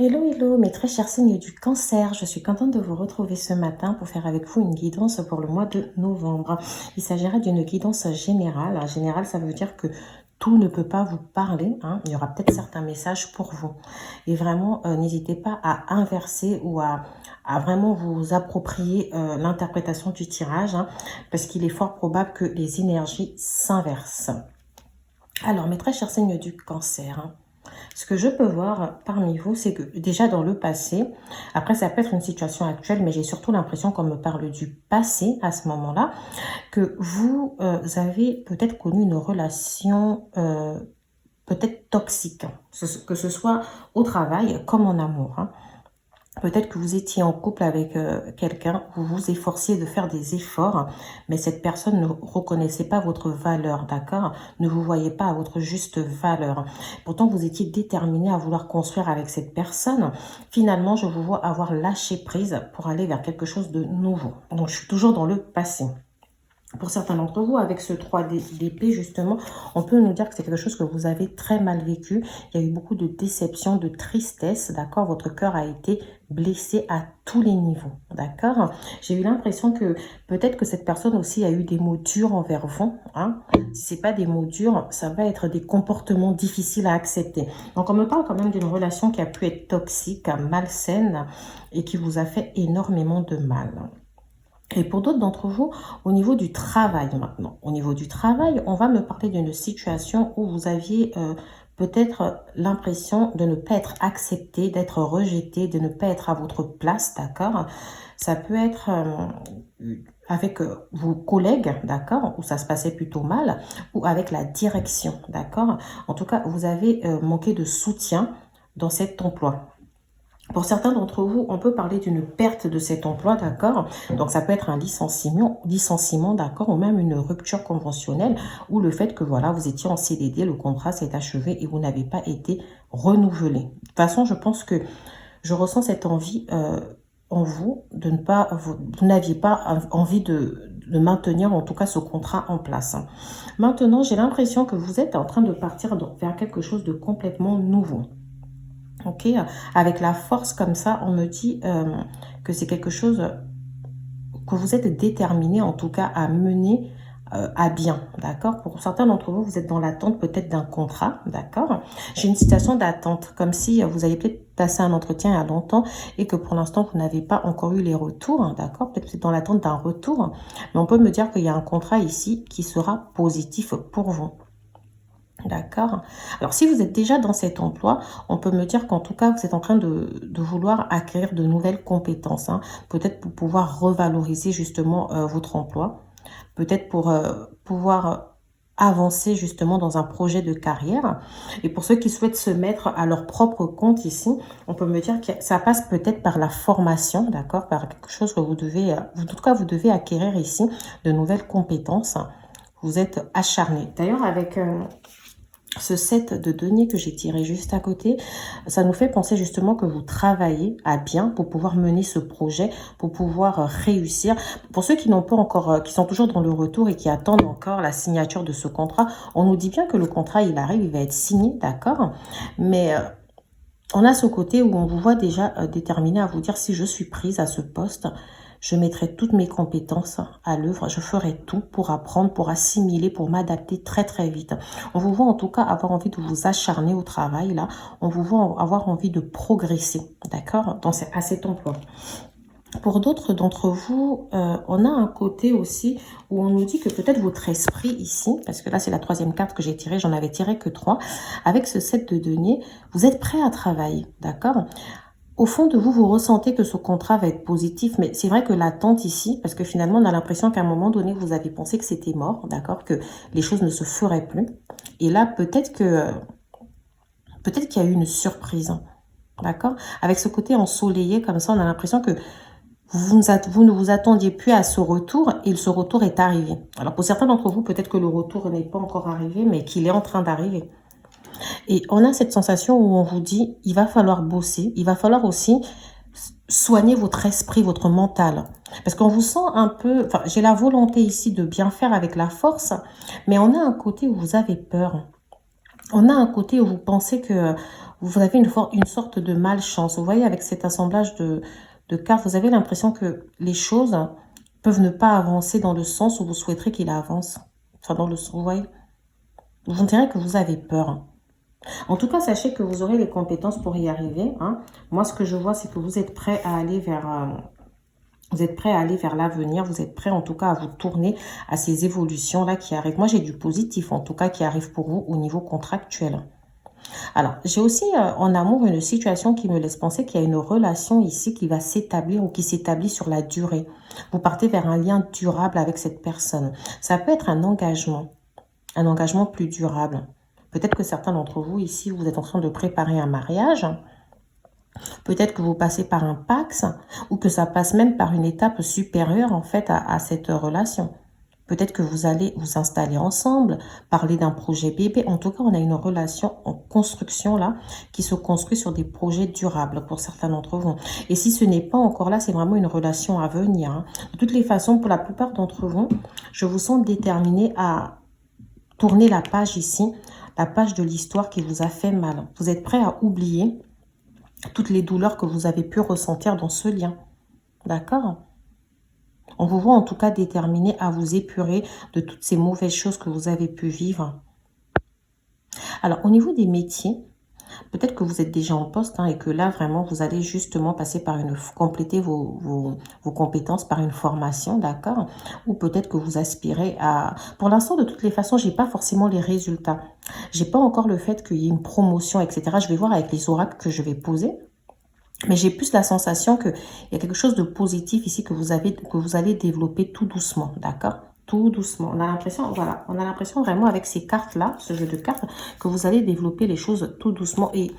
Hello, hello, mes très chers signes du cancer. Je suis contente de vous retrouver ce matin pour faire avec vous une guidance pour le mois de novembre. Il s'agira d'une guidance générale. En général, ça veut dire que tout ne peut pas vous parler, hein. Il y aura peut-être certains messages pour vous. Et vraiment, n'hésitez pas à inverser ou à vraiment vous approprier l'interprétation du tirage, hein, parce qu'il est fort probable que les énergies s'inversent. Alors, mes très chers signes du cancer, hein, ce que je peux voir parmi vous, c'est que déjà dans le passé, après ça peut être une situation actuelle, mais j'ai surtout l'impression qu'on me parle du passé à ce moment-là, que vous avez peut-être connu une relation peut-être toxique, hein, que ce soit au travail comme en amour, hein. Peut-être que vous étiez en couple avec quelqu'un, vous vous efforciez de faire des efforts, mais cette personne ne reconnaissait pas votre valeur, d'accord? Ne vous voyez pas à votre juste valeur. Pourtant, vous étiez déterminé à vouloir construire avec cette personne. Finalement, je vous vois avoir lâché prise pour aller vers quelque chose de nouveau. Donc, je suis toujours dans le passé. Pour certains d'entre vous, avec ce 3 d'épée, justement, on peut nous dire que c'est quelque chose que vous avez très mal vécu. Il y a eu beaucoup de déception, de tristesse, d'accord? Votre cœur a été blessé à tous les niveaux, d'accord? J'ai eu l'impression que peut-être que cette personne aussi a eu des mots durs envers vous, hein? Si ce n'est pas des mots durs, ça va être des comportements difficiles à accepter. Donc, on me parle quand même d'une relation qui a pu être toxique, malsaine et qui vous a fait énormément de mal. Et pour d'autres d'entre vous, au niveau du travail maintenant, au niveau du travail, on va me parler d'une situation où vous aviez peut-être l'impression de ne pas être accepté, d'être rejeté, de ne pas être à votre place, d'accord? Ça peut être avec vos collègues, d'accord, où ça se passait plutôt mal, ou avec la direction, d'accord? En tout cas, vous avez manqué de soutien dans cet emploi. Pour certains d'entre vous, on peut parler d'une perte de cet emploi, d'accord? Donc, ça peut être un licenciement, d'accord? Ou même une rupture conventionnelle, ou le fait que, voilà, vous étiez en CDD, le contrat s'est achevé et vous n'avez pas été renouvelé. De toute façon, je pense que je ressens cette envie en vous de ne pas, vous n'aviez pas envie de maintenir en tout cas ce contrat en place. Maintenant, j'ai l'impression que vous êtes en train de partir vers quelque chose de complètement nouveau. Ok, avec la force comme ça, on me dit que c'est quelque chose que vous êtes déterminé en tout cas à mener à bien, d'accord? Pour certains d'entre vous, vous êtes dans l'attente peut-être d'un contrat, d'accord? J'ai une situation d'attente, comme si vous avez peut-être passé un entretien il y a longtemps et que pour l'instant, vous n'avez pas encore eu les retours, hein, d'accord? Peut-être que vous êtes dans l'attente d'un retour, mais on peut me dire qu'il y a un contrat ici qui sera positif pour vous. D'accord. Alors, si vous êtes déjà dans cet emploi, on peut me dire qu'en tout cas, vous êtes en train de vouloir acquérir de nouvelles compétences, hein, peut-être pour pouvoir revaloriser justement votre emploi, peut-être pour pouvoir avancer justement dans un projet de carrière. Et pour ceux qui souhaitent se mettre à leur propre compte ici, on peut me dire que ça passe peut-être par la formation, d'accord, par quelque chose que vous devez, en tout cas, vous devez acquérir ici de nouvelles compétences. Vous êtes acharné. D'ailleurs, avec ce set de deniers que j'ai tiré juste à côté, ça nous fait penser justement que vous travaillez à bien pour pouvoir mener ce projet, pour pouvoir réussir. Pour ceux qui n'ont pas encore, qui sont toujours dans le retour et qui attendent encore la signature de ce contrat, on nous dit bien que le contrat, il arrive, il va être signé, d'accord? Mais on a ce côté où on vous voit déjà déterminé à vous dire si je suis prise à ce poste, je mettrai toutes mes compétences à l'œuvre. Je ferai tout pour apprendre, pour assimiler, pour m'adapter très très vite. On vous voit en tout cas avoir envie de vous acharner au travail là. On vous voit avoir envie de progresser, d'accord, à cet emploi. Pour d'autres d'entre vous, on a un côté aussi où on nous dit que peut-être votre esprit ici, parce que là c'est la troisième carte que j'ai tirée, j'en avais tiré que 3, avec ce set de deniers, vous êtes prêt à travailler, d'accord? Au fond de vous, vous ressentez que ce contrat va être positif, mais c'est vrai que l'attente ici, parce que finalement, on a l'impression qu'à un moment donné, vous avez pensé que c'était mort, d'accord, que les choses ne se feraient plus. Et là, peut-être qu'il y a eu une surprise, d'accord. Avec ce côté ensoleillé comme ça, on a l'impression que vous ne vous attendiez plus à ce retour et ce retour est arrivé. Alors, pour certains d'entre vous, peut-être que le retour n'est pas encore arrivé, mais qu'il est en train d'arriver. Et on a cette sensation où on vous dit, il va falloir bosser, il va falloir aussi soigner votre esprit, votre mental. Parce qu'on vous sent un peu, enfin, j'ai la volonté ici de bien faire avec la force, mais on a un côté où vous avez peur. On a un côté où vous pensez que vous avez une sorte de malchance. Vous voyez, avec cet assemblage de cartes, vous avez l'impression que les choses peuvent ne pas avancer dans le sens où vous souhaiterez qu'il avance. Enfin, dans le sens, vous voyez. Vous direz que vous avez peur. En tout cas, sachez que vous aurez les compétences pour y arriver. Hein. Moi, ce que je vois, c'est que vous êtes prêt à aller vers... vous êtes prêt à aller vers l'avenir, vous êtes prêt en tout cas à vous tourner à ces évolutions-là qui arrivent. Moi, j'ai du positif en tout cas qui arrive pour vous au niveau contractuel. Alors, j'ai aussi en amour une situation qui me laisse penser qu'il y a une relation ici qui va s'établir ou qui s'établit sur la durée. Vous partez vers un lien durable avec cette personne. Ça peut être un engagement plus durable. Peut-être que certains d'entre vous ici, vous êtes en train de préparer un mariage. Peut-être que vous passez par un Pacs ou que ça passe même par une étape supérieure en fait à cette relation. Peut-être que vous allez vous installer ensemble, parler d'un projet bébé. En tout cas, on a une relation en construction là qui se construit sur des projets durables pour certains d'entre vous. Et si ce n'est pas encore là, c'est vraiment une relation à venir. Hein. De toutes les façons, pour la plupart d'entre vous, je vous sens déterminé à tourner la page ici, la page de l'histoire qui vous a fait mal. Vous êtes prêt à oublier toutes les douleurs que vous avez pu ressentir dans ce lien. D'accord ? On vous voit en tout cas déterminé à vous épurer de toutes ces mauvaises choses que vous avez pu vivre. Alors, au niveau des métiers, peut-être que vous êtes déjà en poste hein, et que là, vraiment, vous allez justement passer par compléter vos compétences par une formation, d'accord? Ou peut-être que vous aspirez à... Pour l'instant, de toutes les façons, j'ai pas forcément les résultats. J'ai pas encore le fait qu'il y ait une promotion, etc. Je vais voir avec les oracles que je vais poser. Mais j'ai plus la sensation qu'il y a quelque chose de positif ici que vous allez développer tout doucement, d'accord? Tout doucement. On a l'impression, voilà, on a l'impression vraiment avec ces cartes-là, ce jeu de cartes, que vous allez développer les choses tout doucement. Et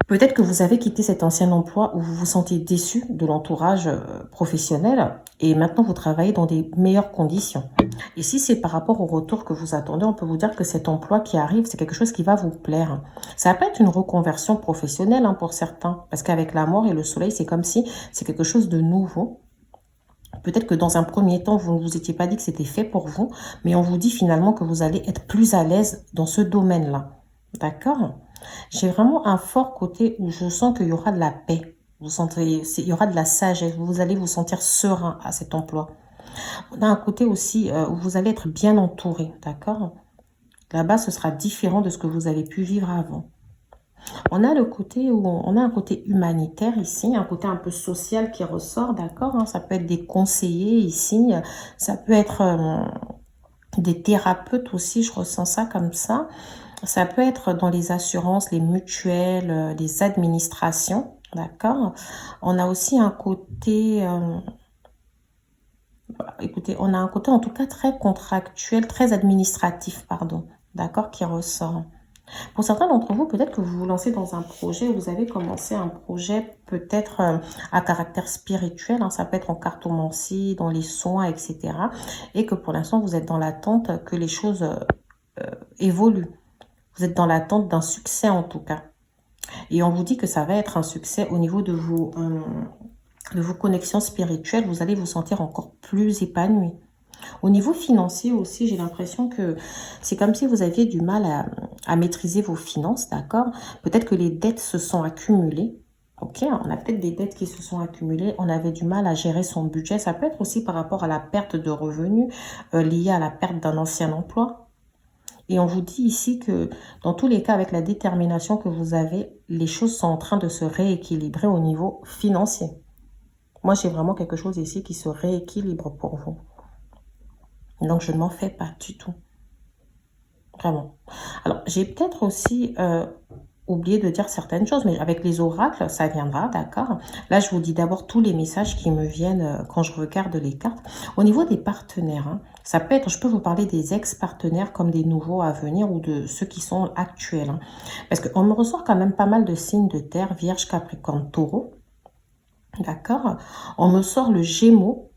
peut-être que vous avez quitté cet ancien emploi où vous vous sentiez déçu de l'entourage professionnel et maintenant vous travaillez dans des meilleures conditions. Et si c'est par rapport au retour que vous attendez, on peut vous dire que cet emploi qui arrive, c'est quelque chose qui va vous plaire. Ça va pas être une reconversion professionnelle hein, pour certains, parce qu'avec la mort et le soleil, c'est comme si c'est quelque chose de nouveau. Peut-être que dans un premier temps, vous ne vous étiez pas dit que c'était fait pour vous, mais on vous dit finalement que vous allez être plus à l'aise dans ce domaine-là. D'accord ? J'ai vraiment un fort côté où je sens qu'il y aura de la paix. Il y aura de la sagesse. Vous allez vous sentir serein à cet emploi. On a un côté aussi où vous allez être bien entouré, d'accord? Là-bas, ce sera différent de ce que vous avez pu vivre avant. On a le côté où on a un côté humanitaire ici, un côté un peu social qui ressort, d'accord? Hein, ça peut être des conseillers ici, ça peut être des thérapeutes aussi, je ressens ça comme ça. Ça peut être dans les assurances, les mutuelles, les administrations, d'accord? On a aussi un côté... écoutez, on a un côté en tout cas très contractuel, très administratif, pardon, d'accord, qui ressort. Pour certains d'entre vous, peut-être que vous vous lancez dans un projet, vous avez commencé un projet peut-être à caractère spirituel, hein, ça peut être en cartomancie, dans les soins, etc. Et que pour l'instant, vous êtes dans l'attente que les choses évoluent. Vous êtes dans l'attente d'un succès en tout cas. Et on vous dit que ça va être un succès au niveau de vos connexions spirituelles. Vous allez vous sentir encore plus épanoui. Au niveau financier aussi, j'ai l'impression que c'est comme si vous aviez du mal à maîtriser vos finances, d'accord? Peut-être que les dettes se sont accumulées. Ok, on a peut-être des dettes qui se sont accumulées. On avait du mal à gérer son budget. Ça peut être aussi par rapport à la perte de revenus liée à la perte d'un ancien emploi. Et on vous dit ici que dans tous les cas, avec la détermination que vous avez, les choses sont en train de se rééquilibrer au niveau financier. Moi, j'ai vraiment quelque chose ici qui se rééquilibre pour vous. Donc, je ne m'en fais pas du tout. Vraiment. Alors, j'ai peut-être aussi oublié de dire certaines choses, mais avec les oracles, ça viendra, d'accord? Là, je vous dis d'abord tous les messages qui me viennent quand je regarde les cartes. Au niveau des partenaires, hein, ça peut être, je peux vous parler des ex-partenaires comme des nouveaux à venir ou de ceux qui sont actuels. Hein, parce qu'on me ressort quand même pas mal de signes de terre, Vierge, Capricorne, Taureau. D'accord? On me sort le Gémeaux.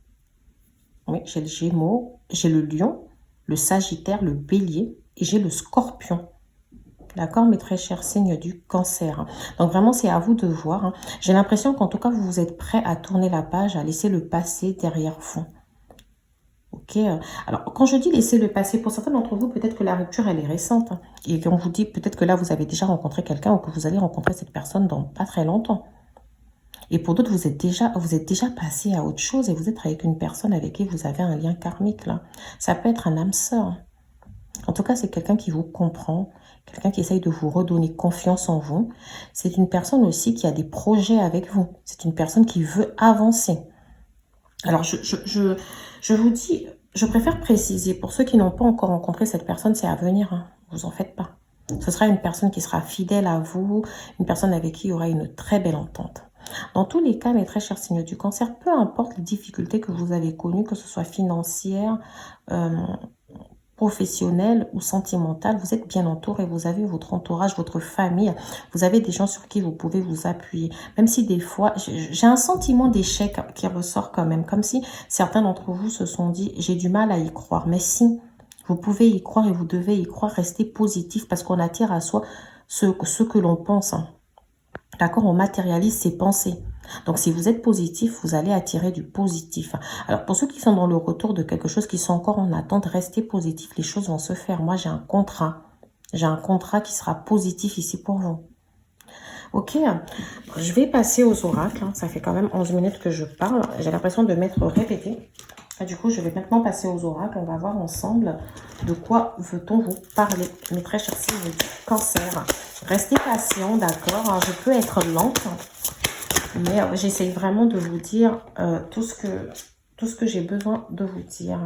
Oui, j'ai le Gémeaux, j'ai le Lion, le Sagittaire, le Bélier et j'ai le Scorpion. D'accord, mes très chers signes du Cancer. Donc vraiment, c'est à vous de voir. Hein. J'ai l'impression qu'en tout cas, vous êtes prêts à tourner la page, à laisser le passé derrière vous. Ok, alors quand je dis laisser le passer, pour certains d'entre vous, peut-être que la rupture, elle est récente, hein, et qu'on vous dit peut-être que là, vous avez déjà rencontré quelqu'un ou que vous allez rencontrer cette personne dans pas très longtemps. Et pour d'autres, vous êtes déjà passé à autre chose et vous êtes avec une personne avec qui vous avez un lien karmique, là. Ça peut être un âme sœur. En tout cas, c'est quelqu'un qui vous comprend, quelqu'un qui essaye de vous redonner confiance en vous. C'est une personne aussi qui a des projets avec vous. C'est une personne qui veut avancer. Alors, je vous dis, je préfère préciser, pour ceux qui n'ont pas encore rencontré cette personne, c'est à venir, hein, vous en faites pas. Ce sera une personne qui sera fidèle à vous, une personne avec qui il y aura une très belle entente. Dans tous les cas, mes très chers signes du cancer, peu importe les difficultés que vous avez connues, que ce soit financières, professionnelle ou sentimentale, vous êtes bien entouré, vous avez votre entourage, votre famille, vous avez des gens sur qui vous pouvez vous appuyer. Même si des fois, j'ai un sentiment d'échec qui ressort quand même, comme si certains d'entre vous se sont dit, j'ai du mal à y croire. Mais si, vous pouvez y croire et vous devez y croire, restez positif parce qu'on attire à soi ce que l'on pense. D'accord, on matérialise ses pensées. Donc, si vous êtes positif, vous allez attirer du positif. Alors, pour ceux qui sont dans le retour de quelque chose, qui sont encore en attente, restez positif. Les choses vont se faire. Moi, j'ai un contrat. J'ai un contrat qui sera positif ici pour vous. Ok, je vais passer aux oracles. Ça fait quand même 11 minutes que je parle. J'ai l'impression de m'être répétée. Et du coup, je vais maintenant passer aux oracles. On va voir ensemble de quoi veut-on vous parler. Mes très chers signes du cancer. Restez patient, d'accord. Je peux être lente, mais j'essaye vraiment de vous dire tout ce que j'ai besoin de vous dire.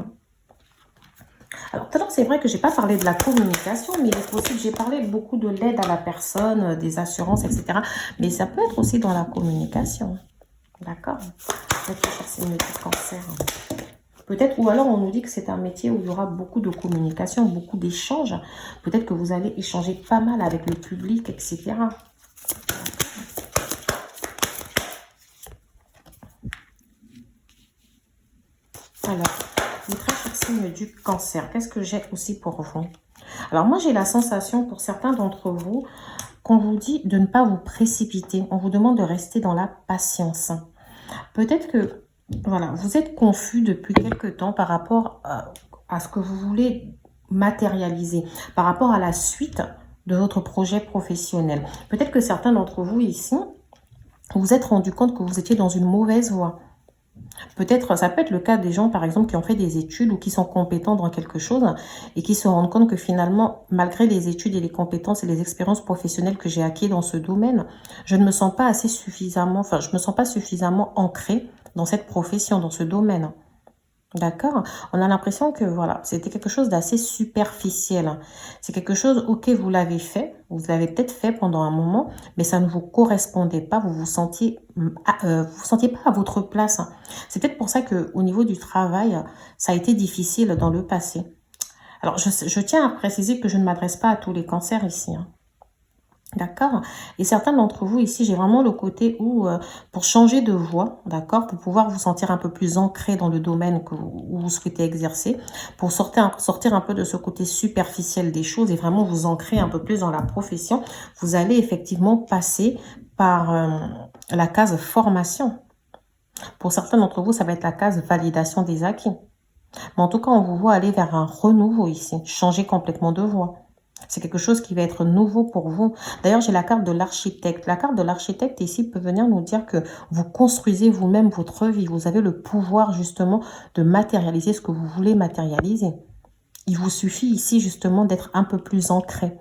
Alors, tout à l'heure, c'est vrai que j'ai pas parlé de la communication, mais il est possible, j'ai parlé beaucoup de l'aide à la personne, des assurances, etc. Mais ça peut être aussi dans la communication. D'accord? C'est une du cancer. Peut-être, ou alors on nous dit que c'est un métier où il y aura beaucoup de communication, beaucoup d'échanges. Peut-être que vous allez échanger pas mal avec le public, etc. Alors, les très chers signes du cancer, qu'est-ce que j'ai aussi pour vous? Alors moi, j'ai la sensation pour certains d'entre vous qu'on vous dit de ne pas vous précipiter. On vous demande de rester dans la patience. Peut-être que, voilà, vous êtes confus depuis quelque temps par rapport à ce que vous voulez matérialiser, par rapport à la suite de votre projet professionnel. Peut-être que certains d'entre vous ici, vous vous êtes rendu compte que vous étiez dans une mauvaise voie. Peut-être, ça peut être le cas des gens, par exemple, qui ont fait des études ou qui sont compétents dans quelque chose et qui se rendent compte que finalement, malgré les études et les compétences et les expériences professionnelles que j'ai acquises dans ce domaine, je ne me sens pas assez suffisamment, enfin, je me sens pas suffisamment ancrée dans cette profession, dans ce domaine. D'accord? On a l'impression que voilà, c'était quelque chose d'assez superficiel. C'est quelque chose, ok, vous l'avez fait, vous l'avez peut-être fait pendant un moment, mais ça ne vous correspondait pas, vous sentiez pas à votre place. C'est peut-être pour ça que au niveau du travail, ça a été difficile dans le passé. Alors, je tiens à préciser que je ne m'adresse pas à tous les cancers ici, hein. D'accord? Et certains d'entre vous ici, j'ai vraiment le côté où, pour changer de voie, d'accord, pour pouvoir vous sentir un peu plus ancré dans le domaine où vous souhaitez exercer, pour sortir un peu de ce côté superficiel des choses et vraiment vous ancrer un peu plus dans la profession, vous allez effectivement passer par la case formation. Pour certains d'entre vous, ça va être la case validation des acquis. Mais en tout cas, on vous voit aller vers un renouveau ici, changer complètement de voie. C'est quelque chose qui va être nouveau pour vous. D'ailleurs, j'ai la carte de l'architecte. La carte de l'architecte ici peut venir nous dire que vous construisez vous-même votre vie. Vous avez le pouvoir justement de matérialiser ce que vous voulez matérialiser. Il vous suffit ici justement d'être un peu plus ancré.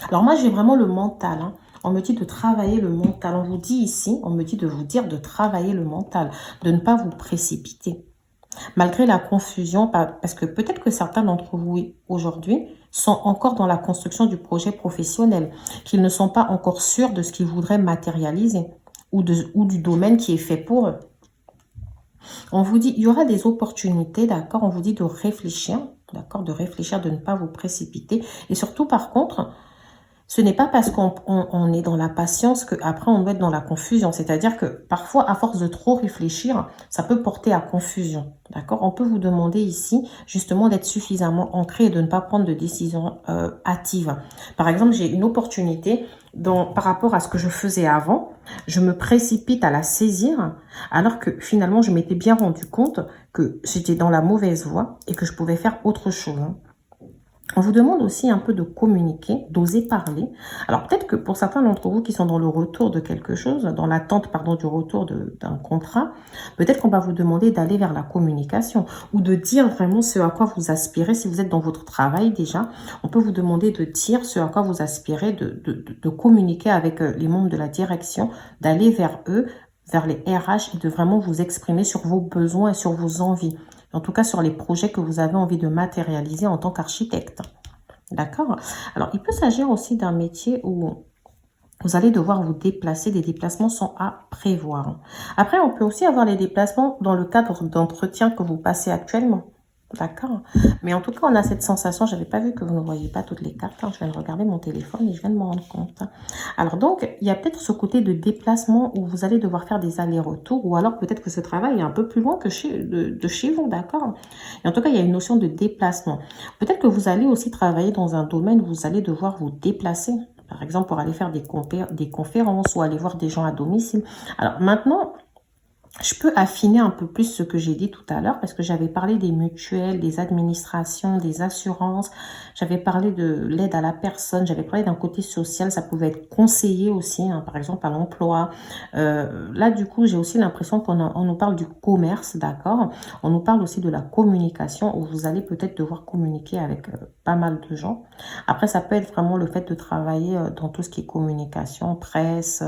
Alors moi, j'ai vraiment le mental, hein. On me dit de travailler le mental. On vous dit ici, on me dit de vous dire de travailler le mental, de ne pas vous précipiter. Malgré la confusion, parce que peut-être que certains d'entre vous aujourd'hui sont encore dans la construction du projet professionnel, qu'ils ne sont pas encore sûrs de ce qu'ils voudraient matérialiser ou du domaine qui est fait pour eux. On vous dit, il y aura des opportunités, d'accord? On vous dit de réfléchir, d'accord? De réfléchir, de ne pas vous précipiter. Et surtout, par contre, Ce n'est pas parce qu'on est dans la patience qu'après on doit être dans la confusion. C'est-à-dire que parfois, à force de trop réfléchir, ça peut porter à confusion. D'accord? On peut vous demander ici justement d'être suffisamment ancré et de ne pas prendre de décision hâtive. Par exemple, j'ai une opportunité par rapport à ce que je faisais avant. Je me précipite à la saisir alors que finalement, je m'étais bien rendu compte que j'étais dans la mauvaise voie et que je pouvais faire autre chose. On vous demande aussi un peu de communiquer, d'oser parler. Alors peut-être que pour certains d'entre vous qui sont dans le retour de quelque chose, dans l'attente pardon du retour d'un contrat, peut-être qu'on va vous demander d'aller vers la communication ou de dire vraiment ce à quoi vous aspirez. Si vous êtes dans votre travail déjà, on peut vous demander de dire ce à quoi vous aspirez, de communiquer avec les membres de la direction, d'aller vers eux, vers les RH et de vraiment vous exprimer sur vos besoins et sur vos envies. En tout cas, sur les projets que vous avez envie de matérialiser en tant qu'architecte. D'accord? Alors, il peut s'agir aussi d'un métier où vous allez devoir vous déplacer. Des déplacements sont à prévoir. Après, on peut aussi avoir les déplacements dans le cadre d'entretiens que vous passez actuellement. D'accord? Mais en tout cas, on a cette sensation. Je n'avais pas vu que vous ne voyez pas toutes les cartes. Je viens de regarder mon téléphone et je viens de me rendre compte. Alors donc, il y a peut-être ce côté de déplacement où vous allez devoir faire des allers-retours ou alors peut-être que ce travail est un peu plus loin que de chez vous. D'accord? Et en tout cas, il y a une notion de déplacement. Peut-être que vous allez aussi travailler dans un domaine où vous allez devoir vous déplacer. Par exemple, pour aller faire des conférences ou aller voir des gens à domicile. Alors maintenant, je peux affiner un peu plus ce que j'ai dit tout à l'heure parce que j'avais parlé des mutuelles, des administrations, des assurances. J'avais parlé de l'aide à la personne. J'avais parlé d'un côté social. Ça pouvait être conseillé aussi, hein, par exemple à l'emploi. Là, du coup, j'ai aussi l'impression qu'on nous parle du commerce, d'accord? On nous parle aussi de la communication où vous allez peut-être devoir communiquer avec pas mal de gens. Après, ça peut être vraiment le fait de travailler dans tout ce qui est communication, presse,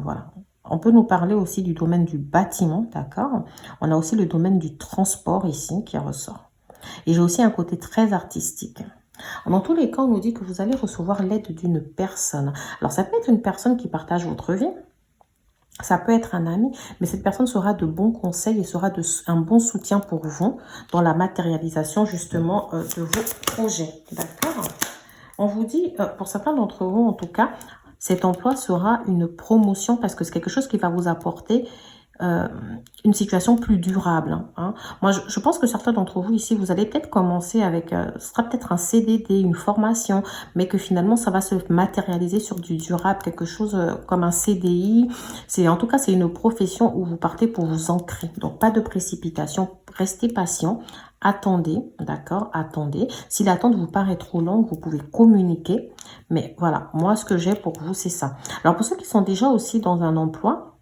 voilà. On peut nous parler aussi du domaine du bâtiment, d'accord? On a aussi le domaine du transport ici qui ressort. Et j'ai aussi un côté très artistique. Dans tous les cas, on nous dit que vous allez recevoir l'aide d'une personne. Alors, ça peut être une personne qui partage votre vie. Ça peut être un ami, mais cette personne sera de bons conseils et sera un bon soutien pour vous dans la matérialisation justement de vos projets, d'accord? On vous dit, pour certains d'entre vous en tout cas, cet emploi sera une promotion parce que c'est quelque chose qui va vous apporter une situation plus durable. Hein. Moi, je pense que certains d'entre vous ici, vous allez peut-être commencer avec, ce sera peut-être un CDD, une formation, mais que finalement, ça va se matérialiser sur du durable, quelque chose comme un CDI. En tout cas, c'est une profession où vous partez pour vous ancrer. Donc, pas de précipitation, restez patient. Attendez, d'accord? Attendez. Si l'attente vous paraît trop longue, vous pouvez communiquer. Mais voilà, moi, ce que j'ai pour vous, c'est ça. Alors, pour ceux qui sont déjà aussi dans un emploi,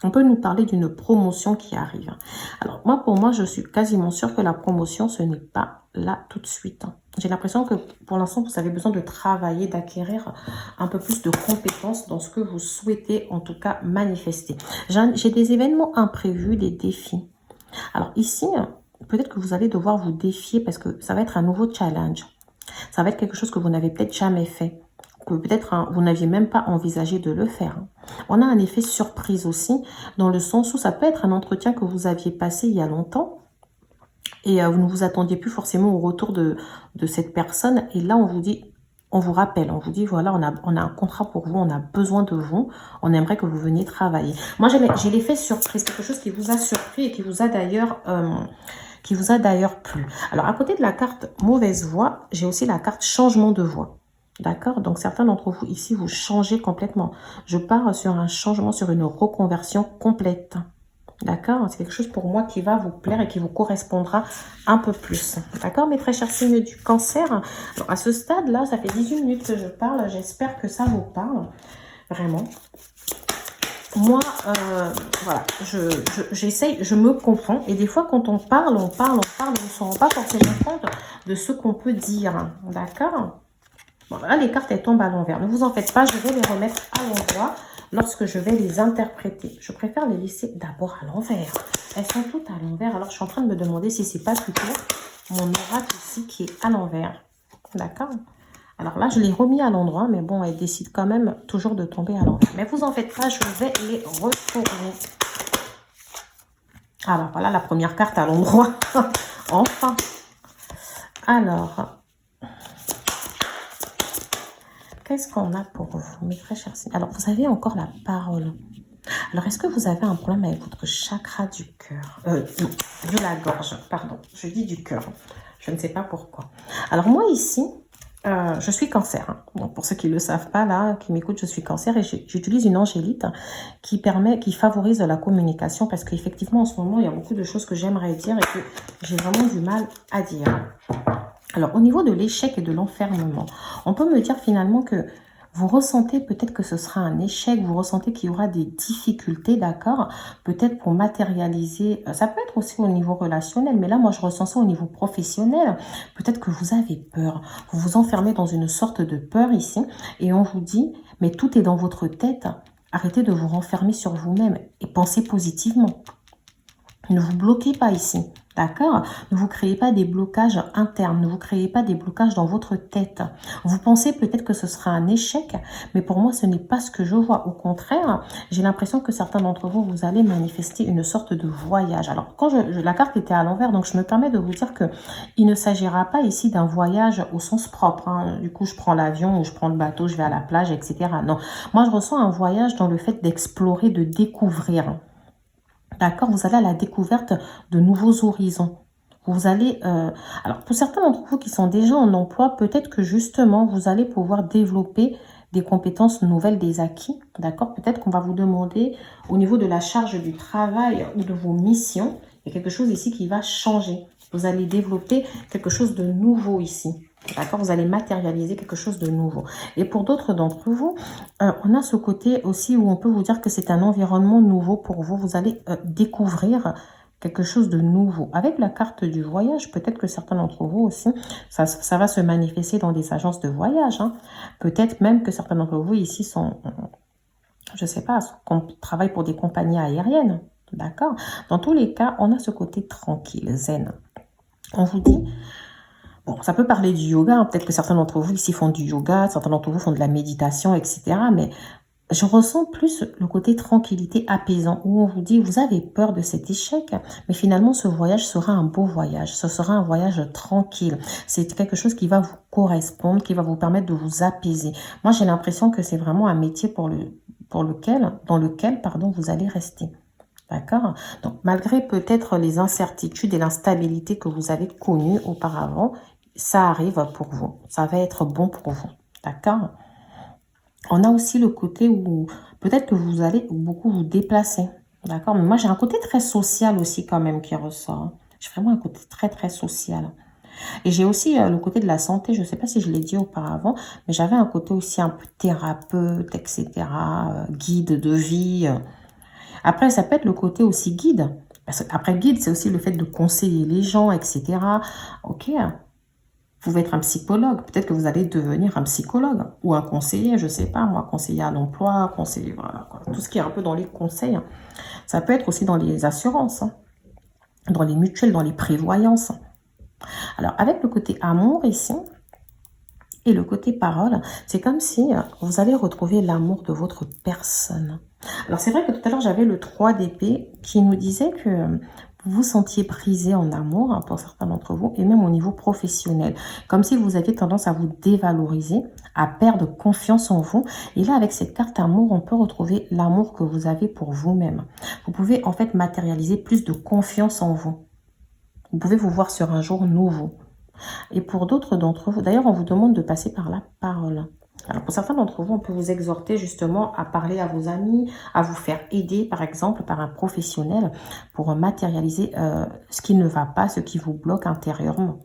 on peut nous parler d'une promotion qui arrive. Alors, pour moi, je suis quasiment sûre que la promotion, ce n'est pas là tout de suite. J'ai l'impression que pour l'instant, vous avez besoin de travailler, d'acquérir un peu plus de compétences dans ce que vous souhaitez, en tout cas, manifester. J'ai des événements imprévus, des défis. Alors ici, peut-être que vous allez devoir vous défier parce que ça va être un nouveau challenge. Ça va être quelque chose que vous n'avez peut-être jamais fait, que peut-être vous n'aviez même pas envisagé de le faire. On a un effet surprise aussi, dans le sens où ça peut être un entretien que vous aviez passé il y a longtemps et vous ne vous attendiez plus forcément au retour de cette personne. Et là, on vous dit, on vous rappelle, on vous dit, voilà, on a un contrat pour vous, on a besoin de vous, on aimerait que vous veniez travailler. Moi, j'ai l'effet surprise, quelque chose qui vous a surpris et qui vous a d'ailleurs plu. Alors, à côté de la carte mauvaise voix, j'ai aussi la carte changement de voix. D'accord? Donc, certains d'entre vous ici, vous changez complètement. Je pars sur un changement, sur une reconversion complète. D'accord? C'est quelque chose pour moi qui va vous plaire et qui vous correspondra un peu plus. D'accord, mes très chers signes du cancer? Alors, à ce stade-là, ça fait 18 minutes que je parle. J'espère que ça vous parle. Vraiment. Moi, voilà, j'essaye, je me comprends. Et des fois, quand on parle, on ne se rend pas forcément compte de ce qu'on peut dire. D'accord? Bon, là, les cartes, elles tombent à l'envers. Ne vous en faites pas, je vais les remettre à l'endroit lorsque je vais les interpréter. Je préfère les laisser d'abord à l'envers. Elles sont toutes à l'envers. Alors, je suis en train de me demander si c'est pas plutôt mon oracle ici qui est à l'envers. D'accord? Alors là, je l'ai remis à l'endroit, mais bon, elles décident quand même toujours de tomber à l'envers. Mais vous en faites pas, je vais les retourner. Alors, voilà la première carte à l'endroit. Enfin. Alors... qu'est-ce qu'on a pour vous, mes très chers signes? Alors, vous avez encore la parole. Alors, est-ce que vous avez un problème avec votre chakra du cœur? Non, de la gorge, pardon. Je dis du cœur. Je ne sais pas pourquoi. Alors, moi, ici, je suis cancer. Hein. Bon, pour ceux qui ne le savent pas, là, qui m'écoutent, je suis cancer et j'utilise une angélite qui favorise la communication parce qu'effectivement, en ce moment, il y a beaucoup de choses que j'aimerais dire et que j'ai vraiment du mal à dire. Alors, au niveau de l'échec et de l'enfermement, on peut me dire finalement que vous ressentez peut-être que ce sera un échec, vous ressentez qu'il y aura des difficultés, d'accord? Peut-être pour matérialiser, ça peut être aussi au niveau relationnel, mais là, moi, je ressens ça au niveau professionnel. Peut-être que vous avez peur, vous vous enfermez dans une sorte de peur ici, et on vous dit, mais tout est dans votre tête. Arrêtez de vous renfermer sur vous-même et pensez positivement. Ne vous bloquez pas ici, d'accord? Ne vous créez pas des blocages internes, ne vous créez pas des blocages dans votre tête. Vous pensez peut-être que ce sera un échec, mais pour moi, ce n'est pas ce que je vois. Au contraire, j'ai l'impression que certains d'entre vous, vous allez manifester une sorte de voyage. Alors, quand la carte était à l'envers, donc je me permets de vous dire que il ne s'agira pas ici d'un voyage au sens propre. Hein. Du coup, je prends l'avion ou je prends le bateau, je vais à la plage, etc. Non, moi, je ressens un voyage dans le fait d'explorer, de découvrir. D'accord, vous allez à la découverte de nouveaux horizons. Vous allez, alors pour certains d'entre vous qui sont déjà en emploi, peut-être que justement, vous allez pouvoir développer des compétences nouvelles, des acquis. D'accord, peut-être qu'on va vous demander au niveau de la charge du travail ou de vos missions, il y a quelque chose ici qui va changer. Vous allez développer quelque chose de nouveau ici. D'accord, vous allez matérialiser quelque chose de nouveau. Et pour d'autres d'entre vous, on a ce côté aussi où on peut vous dire que c'est un environnement nouveau pour vous. Vous allez découvrir quelque chose de nouveau. Avec la carte du voyage, peut-être que certains d'entre vous aussi, ça va se manifester dans des agences de voyage. Hein. Peut-être même que certains d'entre vous ici sont, je ne sais pas, travaillent pour des compagnies aériennes. D'accord. Dans tous les cas, on a ce côté tranquille, zen. On vous dit... Bon, ça peut parler du yoga, hein. Peut-être que certains d'entre vous ici font du yoga, certains d'entre vous font de la méditation, etc. Mais je ressens plus le côté tranquillité apaisant, où on vous dit, vous avez peur de cet échec, mais finalement ce voyage sera un beau voyage, ce sera un voyage tranquille. C'est quelque chose qui va vous correspondre, qui va vous permettre de vous apaiser. Moi, j'ai l'impression que c'est vraiment un métier dans lequel, vous allez rester. D'accord? Donc, malgré peut-être les incertitudes et l'instabilité que vous avez connues auparavant, ça arrive pour vous. Ça va être bon pour vous. D'accord? On a aussi le côté où peut-être que vous allez beaucoup vous déplacer. D'accord? Mais moi, j'ai un côté très social aussi quand même qui ressort. J'ai vraiment un côté très, très social. Et j'ai aussi le côté de la santé. Je ne sais pas si je l'ai dit auparavant, mais j'avais un côté aussi un peu thérapeute, etc. Guide de vie. Après, ça peut être le côté aussi guide. Parce qu'après, guide, c'est aussi le fait de conseiller les gens, etc. Ok, vous pouvez être un psychologue. Peut-être que vous allez devenir un psychologue ou un conseiller, je ne sais pas moi, conseiller à l'emploi, conseiller, voilà, quoi. Tout ce qui est un peu dans les conseils. Ça peut être aussi dans les assurances, hein, dans les mutuelles, dans les prévoyances. Alors, avec le côté amour ici, et le côté parole, c'est comme si vous allez retrouver l'amour de votre personne. Alors, c'est vrai que tout à l'heure, j'avais le 3 d'épée qui nous disait que vous vous sentiez brisé en amour, hein, pour certains d'entre vous, et même au niveau professionnel. Comme si vous aviez tendance à vous dévaloriser, à perdre confiance en vous. Et là, avec cette carte amour, on peut retrouver l'amour que vous avez pour vous-même. Vous pouvez en fait matérialiser plus de confiance en vous. Vous pouvez vous voir sur un jour nouveau. Et pour d'autres d'entre vous, d'ailleurs, on vous demande de passer par la parole. Alors, pour certains d'entre vous, on peut vous exhorter justement à parler à vos amis, à vous faire aider, par exemple, par un professionnel pour matérialiser ce qui ne va pas, ce qui vous bloque intérieurement.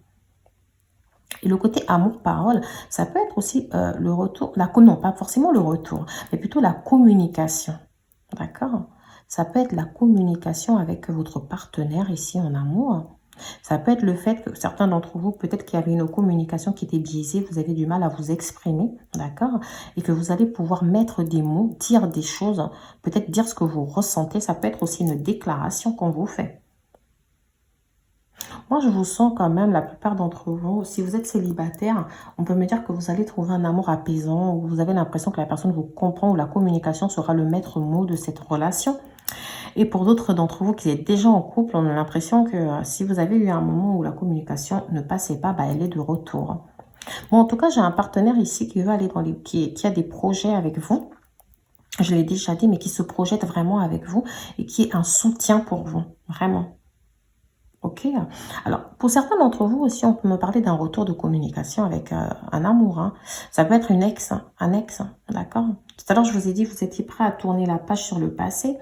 Et le côté amour-parole, ça peut être aussi le retour, non, pas forcément le retour, mais plutôt la communication. D'accord? Ça peut être la communication avec votre partenaire ici en amour. Ça peut être le fait que certains d'entre vous, peut-être qu'il y avait une communication qui était biaisée, vous avez du mal à vous exprimer, d'accord? Et que vous allez pouvoir mettre des mots, dire des choses, peut-être dire ce que vous ressentez. Ça peut être aussi une déclaration qu'on vous fait. Moi, je vous sens quand même, la plupart d'entre vous, si vous êtes célibataire, on peut me dire que vous allez trouver un amour apaisant, ou vous avez l'impression que la personne vous comprend, ou la communication sera le maître mot de cette relation. Et pour d'autres d'entre vous qui êtes déjà en couple, on a l'impression que si vous avez eu un moment où la communication ne passait pas, elle est de retour. Bon, en tout cas, j'ai un partenaire ici qui veut aller dans les, qui a des projets avec vous. Je l'ai déjà dit, mais qui se projette vraiment avec vous et qui est un soutien pour vous, vraiment. Ok. Alors, pour certains d'entre vous aussi, on peut me parler d'un retour de communication avec un amour, hein. Ça peut être une ex, un ex, d'accord? Tout à l'heure, je vous ai dit, vous étiez prêt à tourner la page sur le passé.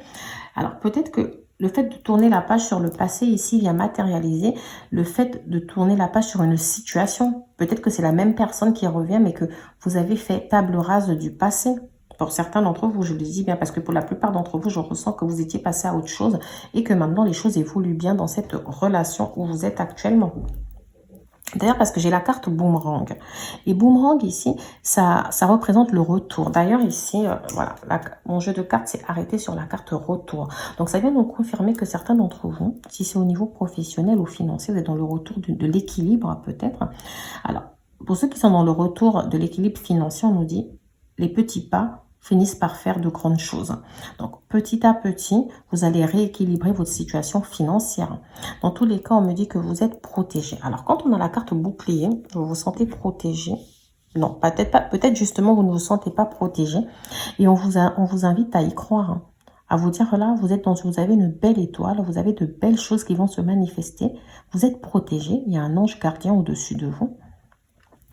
Alors, peut-être que le fait de tourner la page sur le passé, ici, vient matérialiser le fait de tourner la page sur une situation. Peut-être que c'est la même personne qui revient, mais que vous avez fait table rase du passé. Pour certains d'entre vous, je le dis bien, parce que pour la plupart d'entre vous, je ressens que vous étiez passé à autre chose et que maintenant, les choses évoluent bien dans cette relation où vous êtes actuellement. D'ailleurs, parce que j'ai la carte boomerang. Et boomerang, ici, ça représente le retour. D'ailleurs, ici, voilà, mon jeu de cartes s'est arrêté sur la carte retour. Donc, ça vient nous confirmer que certains d'entre vous, si c'est au niveau professionnel ou financier, vous êtes dans le retour de l'équilibre, peut-être. Alors, pour ceux qui sont dans le retour de l'équilibre financier, on nous dit les petits pas finissent par faire de grandes choses. Donc, petit à petit, vous allez rééquilibrer votre situation financière. Dans tous les cas, on me dit que vous êtes protégé. Alors, quand on a la carte bouclier, vous vous sentez protégé. Non, peut-être pas. Peut-être justement, vous ne vous sentez pas protégé. Et on vous invite à y croire, hein. À vous dire, là, vous avez une belle étoile, vous avez de belles choses qui vont se manifester. Vous êtes protégé. Il y a un ange gardien au-dessus de vous.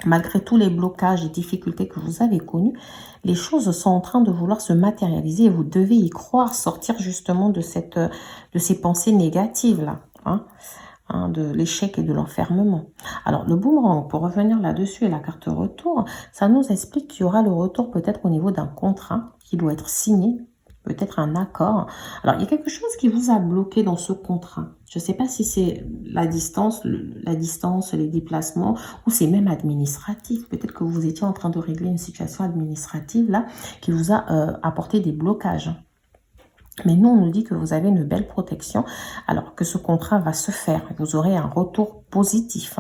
Malgré tous les blocages et difficultés que vous avez connus, les choses sont en train de vouloir se matérialiser et vous devez y croire, sortir justement de ces pensées négatives-là, hein, de l'échec et de l'enfermement. Alors, le boomerang, pour revenir là-dessus et la carte retour, ça nous explique qu'il y aura le retour peut-être au niveau d'un contrat qui doit être signé, peut-être un accord. Alors, il y a quelque chose qui vous a bloqué dans ce contrat. Je ne sais pas si c'est la distance, les déplacements, ou c'est même administratif. Peut-être que vous étiez en train de régler une situation administrative là qui vous a apporté des blocages. Mais nous, on nous dit que vous avez une belle protection, alors que ce contrat va se faire. Vous aurez un retour positif.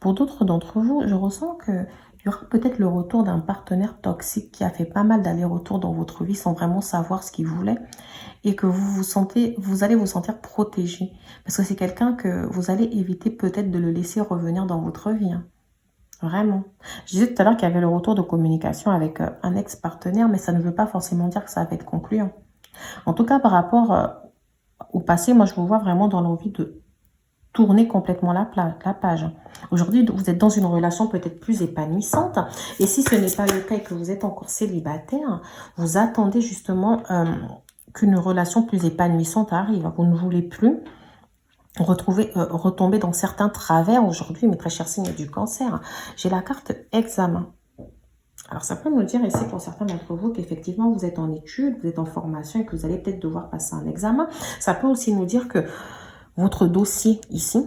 Pour d'autres d'entre vous, je ressens que il y aura peut-être le retour d'un partenaire toxique qui a fait pas mal d'allers-retours dans votre vie sans vraiment savoir ce qu'il voulait et que vous allez vous sentir protégé. Parce que c'est quelqu'un que vous allez éviter peut-être de le laisser revenir dans votre vie, hein. Vraiment. Je disais tout à l'heure qu'il y avait le retour de communication avec un ex-partenaire, mais ça ne veut pas forcément dire que ça va être concluant. En tout cas, par rapport au passé, moi, je vous vois vraiment dans l'envie de tourner complètement la page. Aujourd'hui, vous êtes dans une relation peut-être plus épanouissante. Et si ce n'est pas le cas et que vous êtes encore célibataire, vous attendez justement qu'une relation plus épanouissante arrive. Vous ne voulez plus retomber dans certains travers aujourd'hui, mes très chers signes du cancer. J'ai la carte examen. Alors, ça peut nous dire ici pour certains d'entre vous qu'effectivement, vous êtes en études, vous êtes en formation et que vous allez peut-être devoir passer un examen. Ça peut aussi nous dire que votre dossier ici,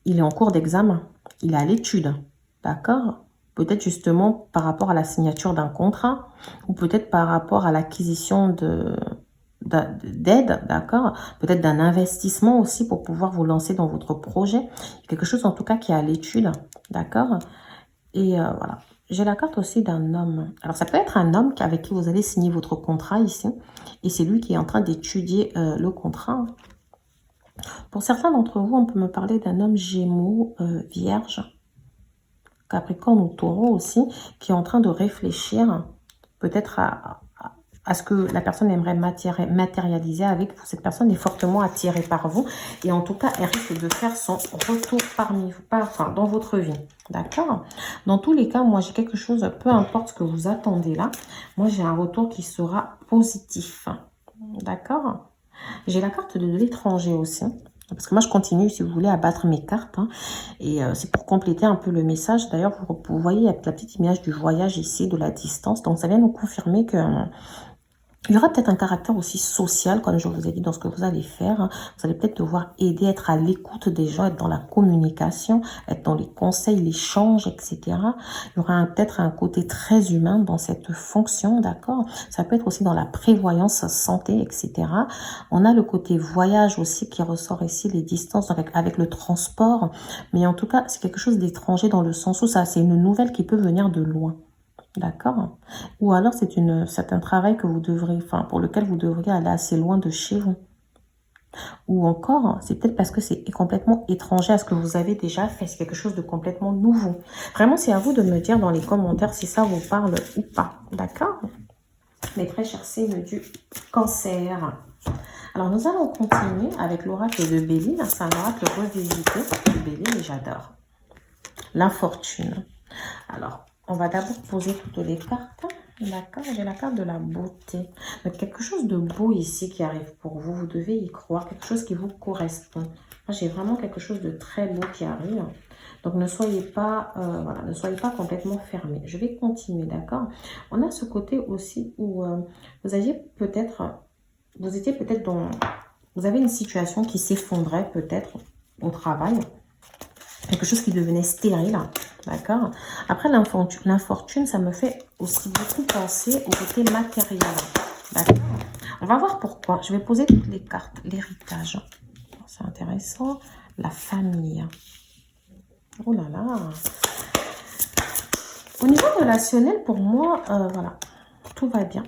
il est en cours d'examen. Il est à l'étude. D'accord? Peut-être justement par rapport à la signature d'un contrat ou peut-être par rapport à l'acquisition d'aide, d'accord? Peut-être d'un investissement aussi pour pouvoir vous lancer dans votre projet. Il y a quelque chose en tout cas qui est à l'étude. D'accord? Et voilà. J'ai la carte aussi d'un homme. Alors, ça peut être un homme avec qui vous allez signer votre contrat ici. Et c'est lui qui est en train d'étudier le contrat. Pour certains d'entre vous, on peut me parler d'un homme Gémeaux, Vierge, Capricorne ou Taureau aussi, qui est en train de réfléchir peut-être à ce que la personne aimerait matérialiser avec vous. Cette personne est fortement attirée par vous et en tout cas, elle risque de faire son retour parmi vous, enfin, dans votre vie. D'accord? Dans tous les cas, moi, j'ai quelque chose, peu importe ce que vous attendez là, moi, j'ai un retour qui sera positif. D'accord? J'ai la carte de l'étranger aussi. Parce que moi, je continue, si vous voulez, à battre mes cartes, hein. Et c'est pour compléter un peu le message. D'ailleurs, vous voyez avec la petite image du voyage ici, de la distance. Donc, ça vient nous confirmer que il y aura peut-être un caractère aussi social, comme je vous ai dit, dans ce que vous allez faire, hein. Vous allez peut-être devoir aider, être à l'écoute des gens, être dans la communication, être dans les conseils, l'échange, etc. Il y aura peut-être un côté très humain dans cette fonction, d'accord? Ça peut être aussi dans la prévoyance santé, etc. On a le côté voyage aussi qui ressort ici, les distances avec le transport. Mais en tout cas, c'est quelque chose d'étranger dans le sens où ça, c'est une nouvelle qui peut venir de loin. D'accord? Ou alors c'est un travail que vous devrez, enfin, pour lequel vous devriez aller assez loin de chez vous. Ou encore, c'est peut-être parce que c'est complètement étranger à ce que vous avez déjà fait. C'est quelque chose de complètement nouveau. Vraiment, c'est à vous de me dire dans les commentaires si ça vous parle ou pas. D'accord? Mes très chers signes du cancer. Alors, nous allons continuer avec l'oracle de Béline. C'est un oracle revisité de Béline et j'adore. L'infortune. Alors, on va d'abord poser toutes les cartes. D'accord, j'ai la carte de la beauté. Donc, quelque chose de beau ici qui arrive pour vous. Vous devez y croire. Quelque chose qui vous correspond. Moi, j'ai vraiment quelque chose de très beau qui arrive. Donc, ne soyez pas, voilà, ne soyez pas complètement fermés. Je vais continuer, d'accord? On a ce côté aussi où vous aviez peut-être, vous étiez peut-être dans, vous avez une situation qui s'effondrait peut-être au travail. Quelque chose qui devenait stérile, d'accord? Après, l'infortune, ça me fait aussi beaucoup penser au côté matériel, d'accord? On va voir pourquoi. Je vais poser toutes les cartes. L'héritage, c'est intéressant. La famille. Oh là là. Au niveau relationnel, pour moi, voilà, tout va bien.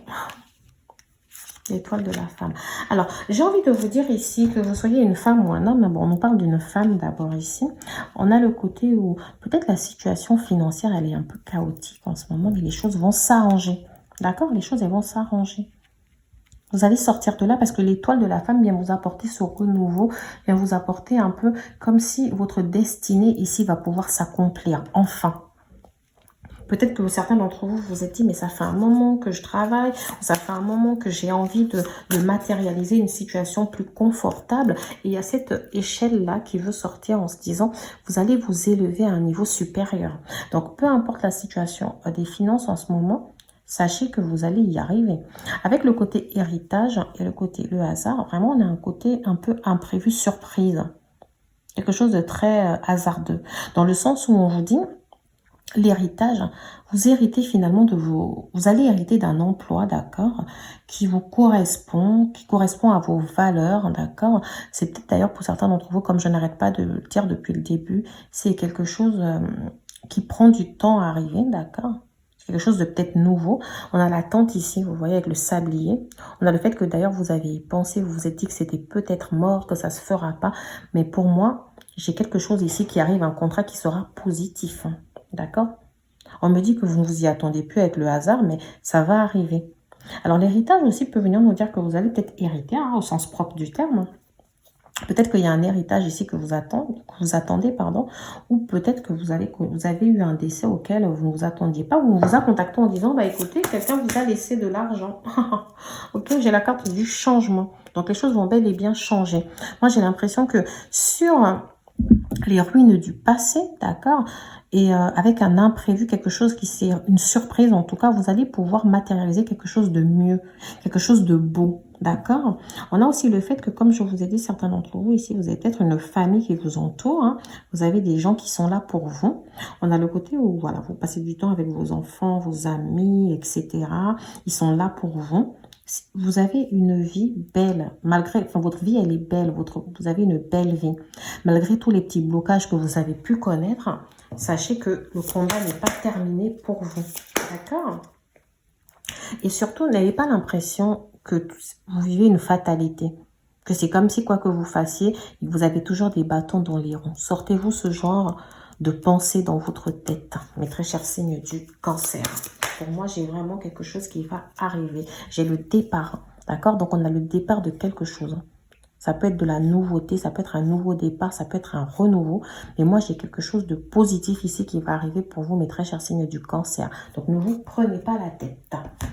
L'étoile de la femme. Alors, j'ai envie de vous dire ici que vous soyez une femme ou un homme. Bon, on nous parle d'une femme d'abord ici. On a le côté où peut-être la situation financière, elle est un peu chaotique en ce moment, mais les choses vont s'arranger. D'accord? Les choses, elles vont s'arranger. Vous allez sortir de là parce que l'étoile de la femme vient vous apporter ce renouveau, vient vous apporter un peu comme si votre destinée ici va pouvoir s'accomplir. Enfin. Peut-être que certains d'entre vous vous êtes dit, mais ça fait un moment que je travaille, ça fait un moment que j'ai envie de matérialiser une situation plus confortable. Et il y a cette échelle-là qui veut sortir en se disant, vous allez vous élever à un niveau supérieur. Donc, peu importe la situation des finances en ce moment, sachez que vous allez y arriver. Avec le côté héritage et le côté le hasard, vraiment, on a un côté un peu imprévu, surprise. Quelque chose de très hasardeux. Dans le sens où on vous dit... L'héritage, vous héritez finalement de vos... Vous allez hériter d'un emploi, d'accord, qui vous correspond, qui correspond à vos valeurs, d'accord. C'est peut-être d'ailleurs pour certains d'entre vous, comme je n'arrête pas de le dire depuis le début, c'est quelque chose qui prend du temps à arriver, d'accord. C'est quelque chose de peut-être nouveau. On a la tente ici, vous voyez, avec le sablier. On a le fait que d'ailleurs vous avez pensé, vous vous êtes dit que c'était peut-être mort, que ça se fera pas. Mais pour moi, j'ai quelque chose ici qui arrive, un contrat qui sera positif. D'accord? On me dit que vous ne vous y attendez plus avec le hasard, mais ça va arriver. Alors, l'héritage aussi peut venir nous dire que vous allez peut-être hériter, hein, au sens propre du terme. Peut-être qu'il y a un héritage ici que vous attendez, pardon, ou peut-être que vous avez eu un décès auquel vous ne vous attendiez pas, ou on vous a contacté en disant, bah écoutez, quelqu'un vous a laissé de l'argent. Ok, j'ai la carte du changement. Donc, les choses vont bel et bien changer. Moi, j'ai l'impression que sur les ruines du passé, d'accord, et avec un imprévu, quelque chose qui c'est une surprise, en tout cas, vous allez pouvoir matérialiser quelque chose de mieux, quelque chose de beau, d'accord. On a aussi le fait que, comme je vous ai dit, certains d'entre vous ici, vous avez peut-être une famille qui vous entoure, hein. Vous avez des gens qui sont là pour vous. On a le côté où, voilà, vous passez du temps avec vos enfants, vos amis, etc. Ils sont là pour vous. Vous avez une vie belle, malgré, enfin votre vie elle est belle, vous avez une belle vie. Malgré tous les petits blocages que vous avez pu connaître, sachez que le combat n'est pas terminé pour vous. D'accord? Et surtout, n'ayez pas l'impression que vous vivez une fatalité. Que c'est comme si quoi que vous fassiez, vous avez toujours des bâtons dans les roues. Sortez-vous ce genre de pensée dans votre tête, mes très chers signes du cancer. Pour moi, j'ai vraiment quelque chose qui va arriver. J'ai le départ, d'accord? Donc, on a le départ de quelque chose. Ça peut être de la nouveauté, ça peut être un nouveau départ, ça peut être un renouveau. Mais moi, j'ai quelque chose de positif ici qui va arriver pour vous, mes très chers signes du cancer. Donc, ne vous prenez pas la tête,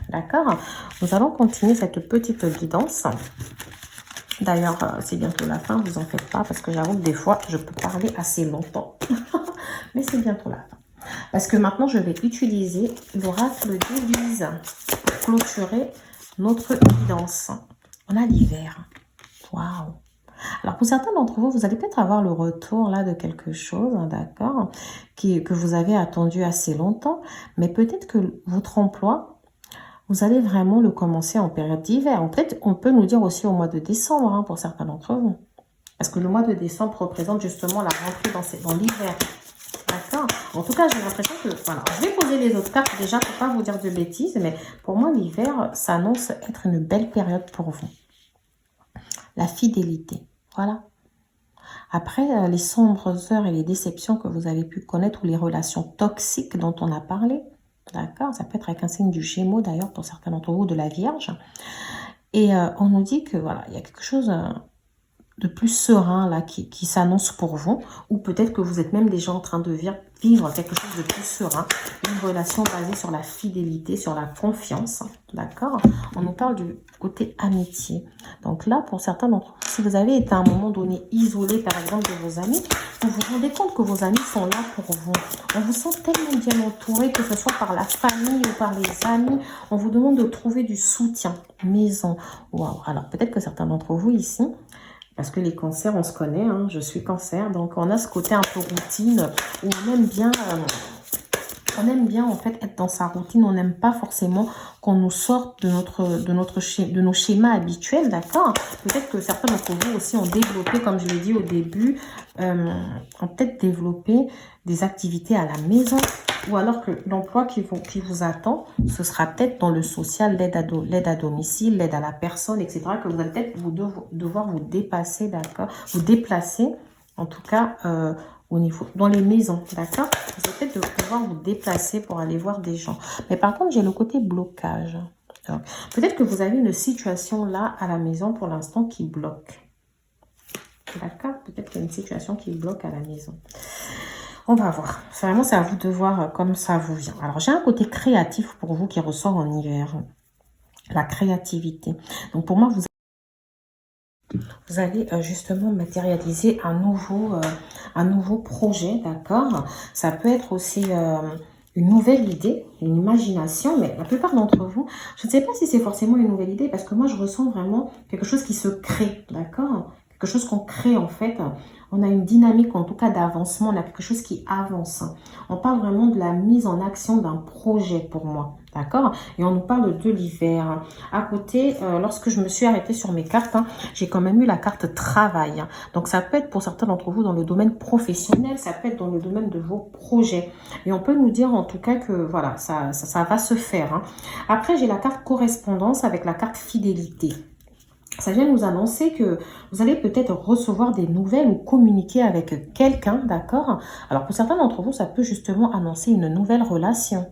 d'accord? Nous allons continuer cette petite guidance. D'ailleurs, c'est bientôt la fin, vous en faites pas, parce que j'avoue que des fois, je peux parler assez longtemps. Mais c'est bientôt la fin. Parce que maintenant, je vais utiliser l'oracle d'Élise pour clôturer notre guidance. On a l'hiver. Waouh! Alors, pour certains d'entre vous, vous allez peut-être avoir le retour là de quelque chose, hein, d'accord, que vous avez attendu assez longtemps. Mais peut-être que votre emploi, vous allez vraiment le commencer en période d'hiver. Peut-être on peut nous dire aussi au mois de décembre, hein, pour certains d'entre vous. Parce que le mois de décembre représente justement la rentrée dans l'hiver. D'accord. En tout cas, j'ai l'impression que... Voilà, je vais poser les autres cartes déjà pour pas vous dire de bêtises. Mais pour moi, l'hiver s'annonce être une belle période pour vous. La fidélité. Voilà. Après, les sombres heures et les déceptions que vous avez pu connaître ou les relations toxiques dont on a parlé, d'accord? Ça peut être avec un signe du Gémeaux d'ailleurs pour certains d'entre vous, de la Vierge. Et on nous dit que voilà, il y a quelque chose de plus serein là qui s'annonce pour vous, ou peut-être que vous êtes même déjà en train de vivre quelque chose de plus serein, une relation basée sur la fidélité, sur la confiance, d'accord? On nous parle du côté amitié. Donc là, pour certains d'entre vous, si vous avez été à un moment donné isolé, par exemple, de vos amis, vous vous rendez compte que vos amis sont là pour vous. On vous sent tellement bien entouré, que ce soit par la famille ou par les amis. On vous demande de trouver du soutien, maison. Waouh! Alors peut-être que certains d'entre vous ici, parce que les cancers, on se connaît, hein, je suis cancer, donc on a ce côté un peu routine où on aime bien en fait être dans sa routine. On n'aime pas forcément qu'on nous sorte de nos schémas habituels, d'accord? Peut-être que certains d'entre vous aussi ont développé, comme je l'ai dit au début, ont peut-être développé des activités à la maison, ou alors que l'emploi qui vous attend, ce sera peut-être dans le social, l'aide à domicile, l'aide à la personne, etc., que vous allez peut-être devoir vous dépasser, d'accord? Vous déplacer, en tout cas, au niveau, dans les maisons, d'accord? Vous allez peut-être devoir vous déplacer pour aller voir des gens. Mais par contre, j'ai le côté blocage. Peut-être que vous avez une situation là, à la maison, pour l'instant, qui bloque. D'accord? Peut-être qu'il y a une situation qui bloque à la maison. On va voir. Vraiment, c'est à vous de voir comme ça vous vient. Alors, j'ai un côté créatif pour vous qui ressort en hiver. La créativité. Donc, pour moi, vous allez justement matérialiser un nouveau projet, d'accord? Ça peut être aussi une nouvelle idée, une imagination, mais la plupart d'entre vous, je ne sais pas si c'est forcément une nouvelle idée, parce que moi, je ressens vraiment quelque chose qui se crée, d'accord? Quelque chose qu'on crée, en fait. On a une dynamique, en tout cas, d'avancement. On a quelque chose qui avance. On parle vraiment de la mise en action d'un projet pour moi, d'accord? Et on nous parle de l'hiver. À côté, lorsque je me suis arrêtée sur mes cartes, hein, j'ai quand même eu la carte travail. Donc, ça peut être pour certains d'entre vous dans le domaine professionnel, ça peut être dans le domaine de vos projets. Et on peut nous dire en tout cas que voilà, ça va se faire. Hein. Après, j'ai la carte correspondance avec la carte fidélité. Ça vient nous annoncer que vous allez peut-être recevoir des nouvelles ou communiquer avec quelqu'un, d'accord? Alors, pour certains d'entre vous, ça peut justement annoncer une nouvelle relation.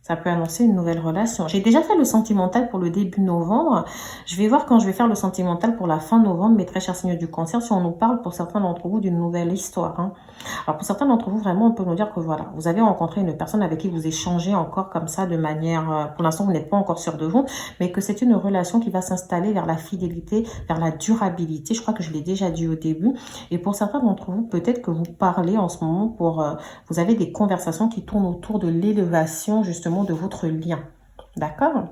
Ça peut annoncer une nouvelle relation. J'ai déjà fait le sentimental pour le début novembre. Je vais voir quand je vais faire le sentimental pour la fin novembre, mes très chers signes du cancer, si on nous parle pour certains d'entre vous d'une nouvelle histoire. Hein. Alors pour certains d'entre vous, vraiment, on peut nous dire que voilà, vous avez rencontré une personne avec qui vous échangez encore comme ça de manière... pour l'instant, vous n'êtes pas encore sûr de vous, mais que c'est une relation qui va s'installer vers la fidélité, vers la durabilité. Je crois que je l'ai déjà dit au début. Et pour certains d'entre vous, peut-être que vous parlez en ce moment pour... vous avez des conversations qui tournent autour de l'élévation, justement, de votre lien. D'accord?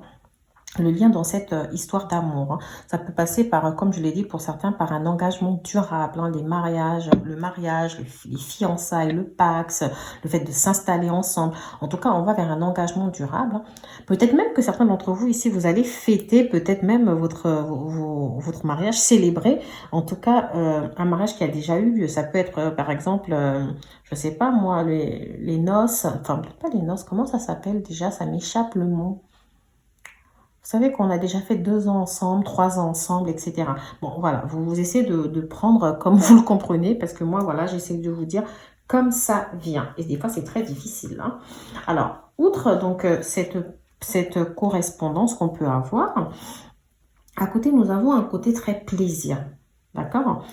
Le lien dans cette histoire d'amour. Hein. Ça peut passer par, comme je l'ai dit pour certains, par un engagement durable. Hein, les mariages, le mariage, les fiançailles, le Pacs, le fait de s'installer ensemble. En tout cas, on va vers un engagement durable. Hein. Peut-être même que certains d'entre vous ici, vous allez fêter peut-être même votre mariage, célébrer. En tout cas, un mariage qui a déjà eu lieu. Ça peut être, par exemple... je sais pas moi, les noces, enfin pas les noces, comment ça s'appelle déjà? Ça m'échappe le mot. Vous savez qu'on a déjà fait 2 ans ensemble, 3 ans ensemble, etc. Bon, voilà, vous essayez de prendre comme vous le comprenez, parce que moi, voilà, j'essaie de vous dire comme ça vient. Et des fois, c'est très difficile. Hein. Alors, outre donc cette correspondance qu'on peut avoir, à côté, nous avons un côté très plaisir. D'accord?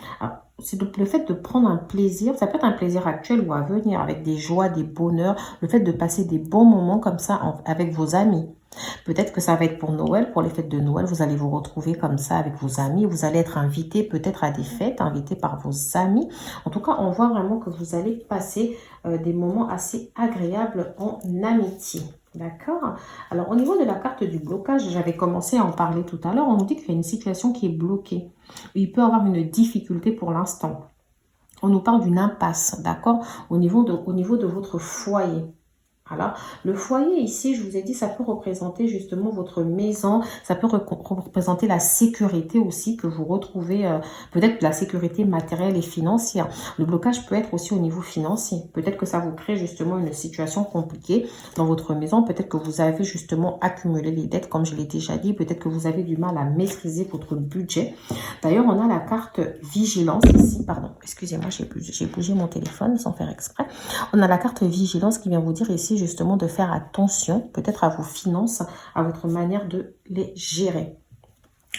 C'est le fait de prendre un plaisir, ça peut être un plaisir actuel ou à venir, avec des joies, des bonheurs, le fait de passer des bons moments comme ça avec vos amis. Peut-être que ça va être pour Noël, pour les fêtes de Noël, vous allez vous retrouver comme ça avec vos amis, vous allez être invité peut-être à des fêtes, invité par vos amis. En tout cas, on voit vraiment que vous allez passer des moments assez agréables en amitié. D'accord? Alors, au niveau de la carte du blocage, j'avais commencé à en parler tout à l'heure, on nous dit qu'il y a une situation qui est bloquée. Il peut y avoir une difficulté pour l'instant. On nous parle d'une impasse, d'accord? Au niveau de votre foyer. Alors, le foyer ici, je vous ai dit, ça peut représenter justement votre maison, ça peut représenter la sécurité aussi que vous retrouvez, peut-être la sécurité matérielle et financière. Le blocage peut être aussi au niveau financier. Peut-être que ça vous crée justement une situation compliquée dans votre maison. Peut-être que vous avez justement accumulé les dettes, comme je l'ai déjà dit. Peut-être que vous avez du mal à maîtriser votre budget. D'ailleurs, on a la carte vigilance ici. Pardon, excusez-moi, j'ai bougé mon téléphone sans faire exprès. On a la carte vigilance qui vient vous dire ici justement de faire attention peut-être à vos finances, à votre manière de les gérer.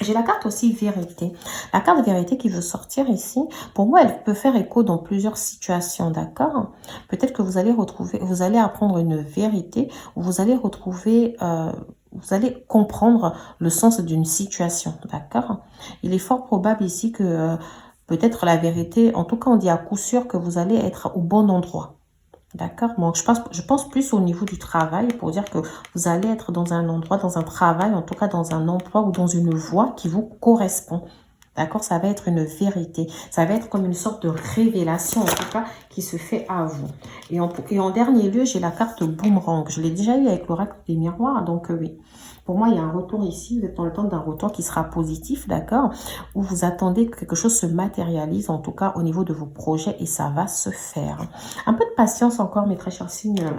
J'ai la carte aussi vérité. La carte vérité qui veut sortir ici, pour moi, elle peut faire écho dans plusieurs situations, d'accord? Peut-être que vous allez retrouver, vous allez apprendre une vérité, ou vous allez retrouver, vous allez comprendre le sens d'une situation, d'accord? Il est fort probable ici que peut-être la vérité, en tout cas on dit à coup sûr que vous allez être au bon endroit. D'accord? Bon, je pense plus au niveau du travail pour dire que vous allez être dans un endroit, dans un travail, en tout cas dans un emploi ou dans une voie qui vous correspond. D'accord? Ça va être une vérité. Ça va être comme une sorte de révélation, en tout cas, qui se fait à vous. Et en dernier lieu, j'ai la carte boomerang. Je l'ai déjà eu avec l'oracle des miroirs, donc oui. Pour moi, il y a un retour ici. Vous êtes dans le temps d'un retour qui sera positif, d'accord? Où vous attendez que quelque chose se matérialise, en tout cas au niveau de vos projets, et ça va se faire. Un peu de patience encore, mes très chers signes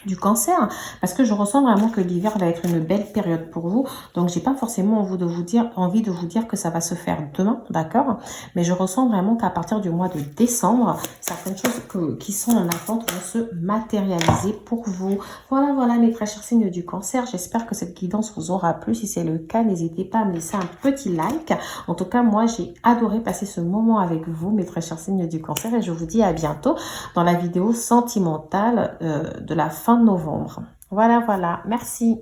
du cancer, parce que je ressens vraiment que l'hiver va être une belle période pour vous. Donc, j'ai pas forcément envie de vous dire que ça va se faire demain, d'accord? Mais je ressens vraiment qu'à partir du mois de décembre, certaines choses qui sont en attente vont se matérialiser pour vous. Voilà, voilà, mes très chers signes du cancer. J'espère que cette guidance vous aura plu. Si c'est le cas, n'hésitez pas à me laisser un petit like. En tout cas, moi, j'ai adoré passer ce moment avec vous, mes très chers signes du cancer, et je vous dis à bientôt dans la vidéo sentimentale de la fin de novembre. Voilà, voilà. Merci.